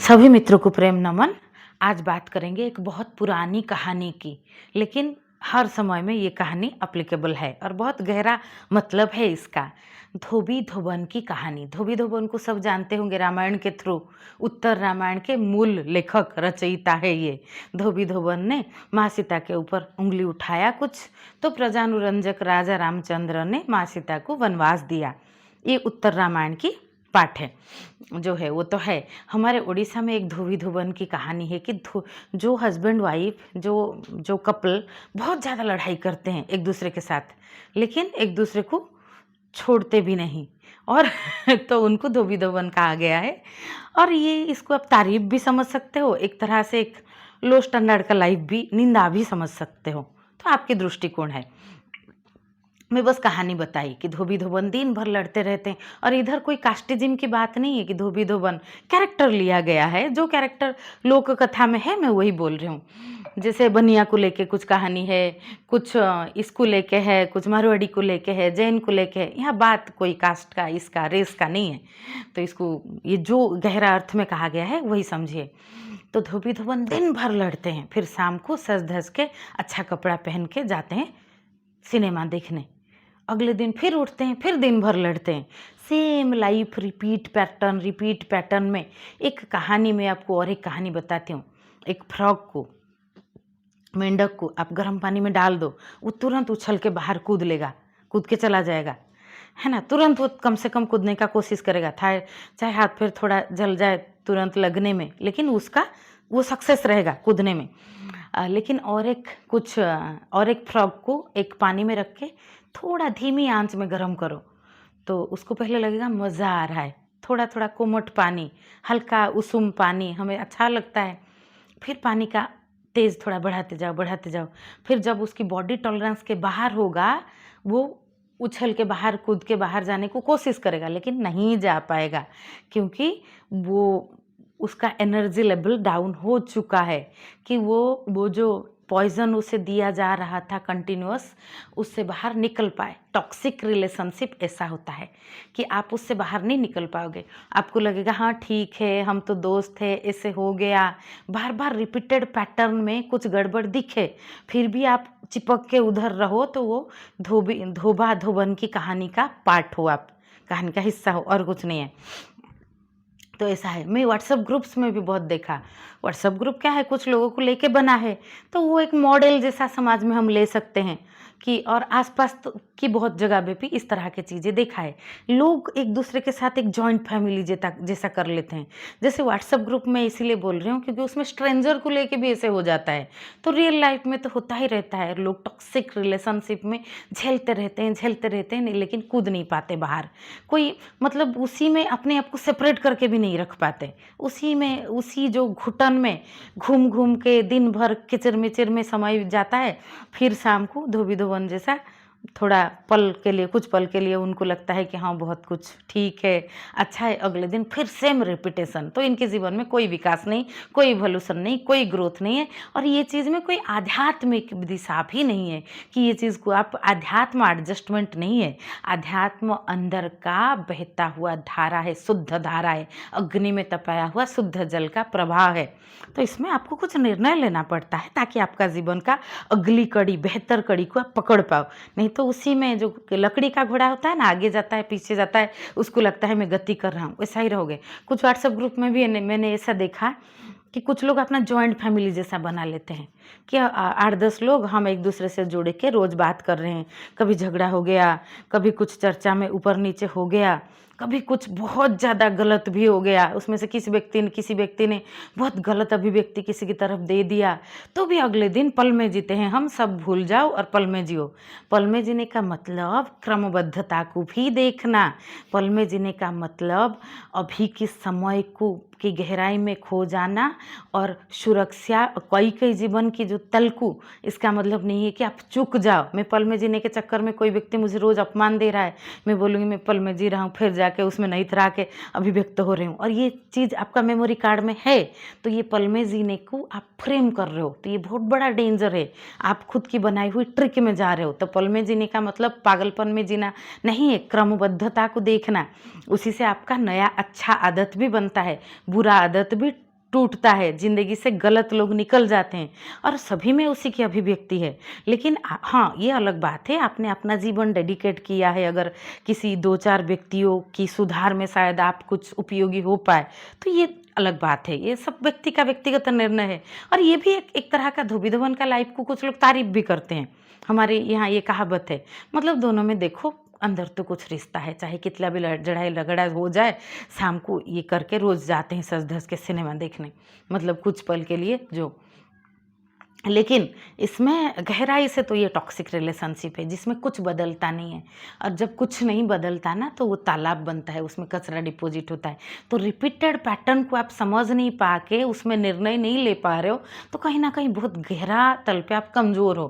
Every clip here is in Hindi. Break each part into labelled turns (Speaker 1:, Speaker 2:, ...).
Speaker 1: सभी मित्रों को प्रेम नमन। आज बात करेंगे एक बहुत पुरानी कहानी की, लेकिन हर समय में ये कहानी एप्लीकेबल है और बहुत गहरा मतलब है इसका। धोबी धोबन की कहानी। धोबी धोबन को सब जानते होंगे रामायण के थ्रू। उत्तर रामायण के मूल लेखक रचयिता है ये। धोबी धोबन ने माँ सीता के ऊपर उंगली उठाया कुछ, तो प्रजानुरंजक राजा रामचंद्र ने माँ सीता को वनवास दिया। ये उत्तर रामायण की पाठ है जो है वो तो है। हमारे उड़ीसा में एक धोबी धोबन की कहानी है कि जो हस्बैंड वाइफ जो जो कपल बहुत ज़्यादा लड़ाई करते हैं एक दूसरे के साथ, लेकिन एक दूसरे को छोड़ते भी नहीं और तो उनको धोबी धोबन कहा गया है। और ये इसको आप तारीफ भी समझ सकते हो, एक तरह से एक लो स्टैंडर्ड का लाइफ भी निंदा भी समझ सकते हो, तो आपके दृष्टिकोण है। मैं बस कहानी बताई कि धोबी धोबन दिन भर लड़ते रहते हैं और इधर कोई कास्टिज्म की बात नहीं है कि धोबी धोबन कैरेक्टर लिया गया है। जो कैरेक्टर लोक कथा में है मैं वही बोल रही हूँ। जैसे बनिया को लेके कुछ कहानी है, कुछ इसको लेके है, कुछ मारवाड़ी को लेके है, जैन को लेके है। यहाँ बात कोई कास्ट का इसका रेस का नहीं है, तो इसको ये जो गहरा अर्थ में कहा गया है वही समझिए। तो धोबी धोबन दिन भर लड़ते हैं, फिर शाम को सज धज के अच्छा कपड़ा पहन के जाते हैं सिनेमा देखने। अगले दिन फिर उठते हैं, फिर दिन भर लड़ते हैं। सेम लाइफ रिपीट पैटर्न में। एक कहानी में आपको और एक कहानी बताती हूँ। एक फ्रॉग को, मेंढक को आप गर्म पानी में डाल दो, वो तुरंत उछल के बाहर कूद लेगा, कूद के चला जाएगा, है ना। तुरंत वो कम से कम कूदने का कोशिश करेगा, था चाहे हाथ पैर थोड़ा जल जाए तुरंत लगने में, लेकिन उसका वो सक्सेस रहेगा कूदने में। लेकिन और एक फ्रॉग को एक पानी में रख के थोड़ा धीमी आंच में गर्म करो, तो उसको पहले लगेगा मज़ा आ रहा है, थोड़ा थोड़ा कोमट पानी, हल्का उषुम पानी हमें अच्छा लगता है। फिर पानी का तेज़ थोड़ा बढ़ाते जाओ। फिर जब उसकी बॉडी टॉलरेंस के बाहर होगा, वो उछल के बाहर कूद के बाहर जाने को कोशिश करेगा, लेकिन नहीं जा पाएगा, क्योंकि वो उसका एनर्जी लेवल डाउन हो चुका है कि वो जो पॉइज़न उसे दिया जा रहा था कंटिन्यूअस, उससे बाहर निकल पाए। टॉक्सिक रिलेशनशिप ऐसा होता है कि आप उससे बाहर नहीं निकल पाओगे। आपको लगेगा हाँ ठीक है, हम तो दोस्त थे, ऐसे हो गया। बार बार रिपीटेड पैटर्न में कुछ गड़बड़ दिखे, फिर भी आप चिपक के उधर रहो, तो वो धोबा धोबन की कहानी का पार्ट हो, आप कहानी का हिस्सा हो, और कुछ नहीं है। तो ऐसा है। मैं व्हाट्सएप ग्रुप्स में भी बहुत देखा। व्हाट्सएप ग्रुप क्या है, कुछ लोगों को लेके बना है, तो वो एक मॉडल जैसा समाज में हम ले सकते हैं कि, और आसपास तो की बहुत जगह पे भी इस तरह की चीज़ें देखा है। लोग एक दूसरे के साथ एक जॉइंट फैमिली जैसा कर लेते हैं। जैसे व्हाट्सएप ग्रुप में इसीलिए बोल रही हूँ क्योंकि उसमें स्ट्रेंजर को लेके भी ऐसे हो जाता है, तो रियल लाइफ में तो होता ही रहता है। लोग टॉक्सिक रिलेशनशिप में झेलते रहते हैं, लेकिन कूद नहीं पाते बाहर। कोई मतलब उसी में अपने आप को सेपरेट करके भी नहीं रख पाते, उसी जो घुटन में घूम घूम के दिन भर किचर मिचर में समय जाता है। फिर शाम को धोबी धोबन जैसा थोड़ा कुछ पल के लिए उनको लगता है कि हाँ बहुत कुछ ठीक है, अच्छा है। अगले दिन फिर सेम रिपीटेशन। तो इनके जीवन में कोई विकास नहीं, कोई इवोल्यूशन नहीं, कोई ग्रोथ नहीं है। और ये चीज़ में कोई आध्यात्मिक दिशा भी नहीं है कि ये चीज़ को आप अध्यात्म एडजस्टमेंट नहीं है। अध्यात्म अंदर का बहता हुआ धारा है, शुद्ध धारा है, अग्नि में तपाया हुआ शुद्ध जल का प्रवाह है। तो इसमें आपको कुछ निर्णय लेना पड़ता है ताकि आपका जीवन का अगली कड़ी, बेहतर कड़ी को आप पकड़ पाओ। नहीं तो उसी में जो लकड़ी का घोड़ा होता है ना, आगे जाता है पीछे जाता है, उसको लगता है मैं गति कर रहा हूँ, वैसा ही रहोगे। कुछ व्हाट्सएप ग्रुप में भी मैंने ऐसा देखा कि कुछ लोग अपना जॉइंट फैमिली जैसा बना लेते हैं कि 8-10 लोग हम एक दूसरे से जुड़ के रोज़ बात कर रहे हैं। कभी झगड़ा हो गया, कभी कुछ चर्चा में ऊपर नीचे हो गया, कभी कुछ बहुत ज़्यादा गलत भी हो गया, उसमें से किसी व्यक्ति ने बहुत गलत अभिव्यक्ति किसी की तरफ दे दिया, तो भी अगले दिन पल में जीते हैं। हम सब भूल जाओ और पल में जियो। पल में जीने का मतलब क्रमबद्धता को भी देखना। पल में जीने का मतलब अभी के समय को की गहराई में खो जाना और सुरक्षा। कई जीवन की जो तलकू, इसका मतलब नहीं है कि आप चूक जाओ। मैं पल में जीने के चक्कर में, कोई व्यक्ति मुझे रोज़ अपमान दे रहा है, मैं बोलूँगी मैं पल में जी रहा हूँ, फिर जाके उसमें नई तरह के अभिव्यक्त हो रही हूँ, और ये चीज़ आपका मेमोरी कार्ड में है, तो ये पल में जीने को आप फ्रेम कर रहे हो, तो ये बहुत बड़ा डेंजर है। आप खुद की बनाई हुई ट्रिक में जा रहे हो। तो पल में जीने का मतलब पागलपन में जीना नहीं है, क्रमबद्धता को देखना। उसी से आपका नया अच्छा आदत भी बनता है, बुरा आदत भी टूटता है, ज़िंदगी से गलत लोग निकल जाते हैं और सभी में उसी की अभिव्यक्ति है। लेकिन हाँ, ये अलग बात है आपने अपना जीवन डेडिकेट किया है, अगर किसी 2-4 व्यक्तियों की सुधार में शायद आप कुछ उपयोगी हो पाए, तो ये अलग बात है। ये सब व्यक्ति का व्यक्तिगत निर्णय है और ये भी एक एक तरह का धोबी-धोबन का लाइफ़ को कुछ लोग तारीफ़ भी करते हैं। हमारे यहाँ ये कहावत है, मतलब दोनों में देखो अंदर तो कुछ रिश्ता है, चाहे कितना भी लड़ाई-झगड़ा हो जाए, शाम को ये करके रोज़ जाते हैं सज-धज के सिनेमा देखने। मतलब कुछ पल के लिए जो, लेकिन इसमें गहराई से तो ये टॉक्सिक रिलेशनशिप है जिसमें कुछ बदलता नहीं है और जब कुछ नहीं बदलता ना तो वो तालाब बनता है, उसमें कचरा डिपॉजिट होता है। तो रिपीटेड पैटर्न को आप समझ नहीं पा के उसमें निर्णय नहीं ले पा रहे हो तो कहीं न कहीं बहुत गहरा तल पे आप कमज़ोर हो।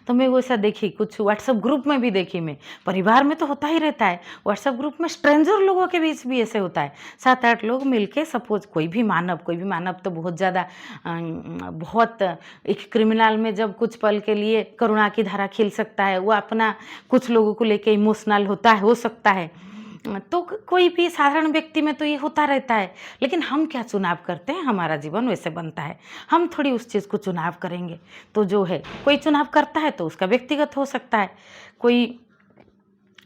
Speaker 1: तो मैं वैसा देखी, कुछ व्हाट्सएप ग्रुप में भी देखी मैं, परिवार में तो होता ही रहता है, व्हाट्सएप ग्रुप में स्ट्रेंजर लोगों के बीच भी ऐसे होता है। 7-8 लोग मिलके सपोज़ कोई भी मानव तो बहुत ज़्यादा बहुत एक क्रिमिनल में जब कुछ पल के लिए करुणा की धारा खिल सकता है, वो अपना कुछ लोगों को लेके इमोशनल होता है, हो सकता है। तो कोई भी साधारण व्यक्ति में तो ये होता रहता है, लेकिन हम क्या चुनाव करते हैं, हमारा जीवन वैसे बनता है। हम थोड़ी उस चीज़ को चुनाव करेंगे, तो जो है कोई चुनाव करता है तो उसका व्यक्तिगत हो सकता है, कोई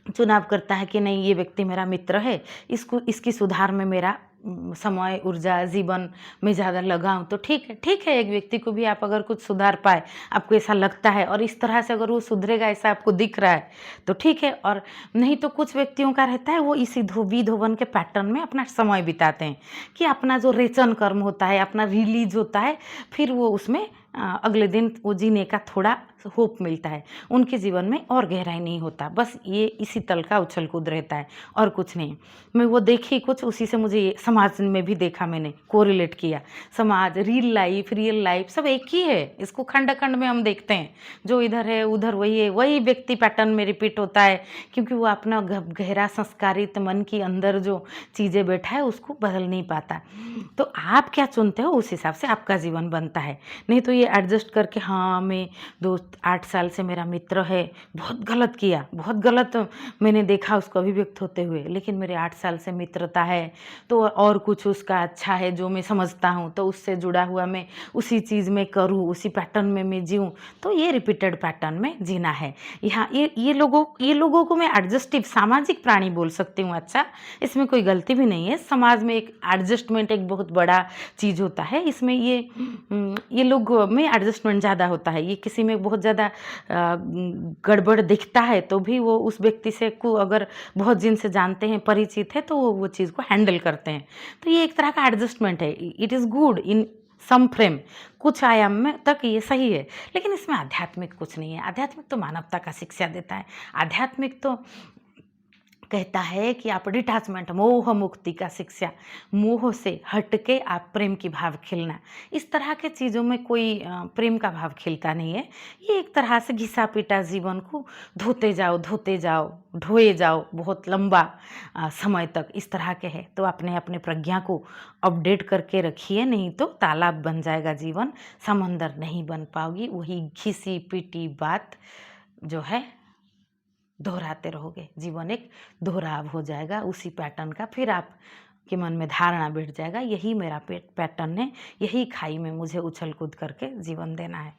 Speaker 1: चुनाव करता है कि नहीं ये व्यक्ति मेरा मित्र है, इसको इसकी सुधार में मेरा समय, ऊर्जा, जीवन में ज़्यादा लगाऊँ तो ठीक है। ठीक है, एक व्यक्ति को भी आप अगर कुछ सुधार पाए, आपको ऐसा लगता है और इस तरह से अगर वो सुधरेगा ऐसा आपको दिख रहा है, तो ठीक है। और नहीं तो कुछ व्यक्तियों का रहता है वो इसी धोबी-धोबन के पैटर्न में अपना समय बिताते हैं कि अपना जो रेचन कर्म होता है, अपना रिलीज़ होता है, फिर वो उसमें अगले दिन वो जीने का थोड़ा होप मिलता है। उनके जीवन में और गहराई नहीं होता, बस ये इसी तल का उछल-कूद रहता है और कुछ नहीं। मैं वो देखी कुछ, उसी से मुझे ये समाज में भी देखा, मैंने कोरिलेट किया। समाज, रियल लाइफ़ सब एक ही है, इसको खंड-खंड में हम देखते हैं। जो इधर है उधर वही है, वही व्यक्ति पैटर्न में रिपीट होता है क्योंकि वो अपना गहरा संस्कारित मन के अंदर जो चीज़ें बैठा है उसको बदल नहीं पाता। तो आप क्या चुनते हो उस हिसाब से आपका जीवन बनता है। नहीं तो ये एडजस्ट करके हाँ, मैं दोस्त 8 साल से मेरा मित्र है, बहुत गलत किया, बहुत गलत मैंने देखा उसको अभिव्यक्त होते हुए, लेकिन मेरे 8 साल से मित्रता है, तो और कुछ उसका अच्छा है जो मैं समझता हूँ, तो उससे जुड़ा हुआ मैं उसी चीज़ में करूँ, उसी पैटर्न में मैं जीऊँ, तो ये रिपीटेड पैटर्न में जीना है। यहाँ ये लोगों को मैं एडजस्टिव सामाजिक प्राणी बोल सकती हूँ। अच्छा, इसमें कोई गलती भी नहीं है। समाज में एक एडजस्टमेंट एक बहुत बड़ा चीज़ होता है। इसमें ये लोग में एडजस्टमेंट ज़्यादा होता है। ये किसी में बहुत ज़्यादा गड़बड़ दिखता है तो भी वो उस व्यक्ति से को अगर बहुत दिन से जानते हैं, परिचित है, तो वो चीज़ को हैंडल करते हैं। तो ये एक तरह का एडजस्टमेंट है। It is good in some frame, कुछ आयाम में तक ये सही है, लेकिन इसमें आध्यात्मिक कुछ नहीं है। आध्यात्मिक तो मानवता का शिक्षा देता है। आध्यात्मिक तो कहता है कि आप डिटैचमेंट, मोह मुक्ति का शिक्षा, मोह से हट के आप प्रेम की भाव खिलना, इस तरह के चीज़ों में कोई प्रेम का भाव खिलता नहीं है। ये एक तरह से घिसा-पिटा जीवन को धोते जाओ, ढोए जाओ बहुत लंबा समय तक, इस तरह के है। तो अपने अपने प्रज्ञा को अपडेट करके रखिए, नहीं तो तालाब बन जाएगा जीवन, समंदर नहीं बन पाओगी। वही घिसी-पिटी बात जो है दोहराते रहोगे, जीवन एक दोहराव हो जाएगा उसी पैटर्न का, फिर आप के मन में धारणा बैठ जाएगा, यही मेरा पैटर्न है, यही खाई में मुझे उछल कूद करके जीवन देना है।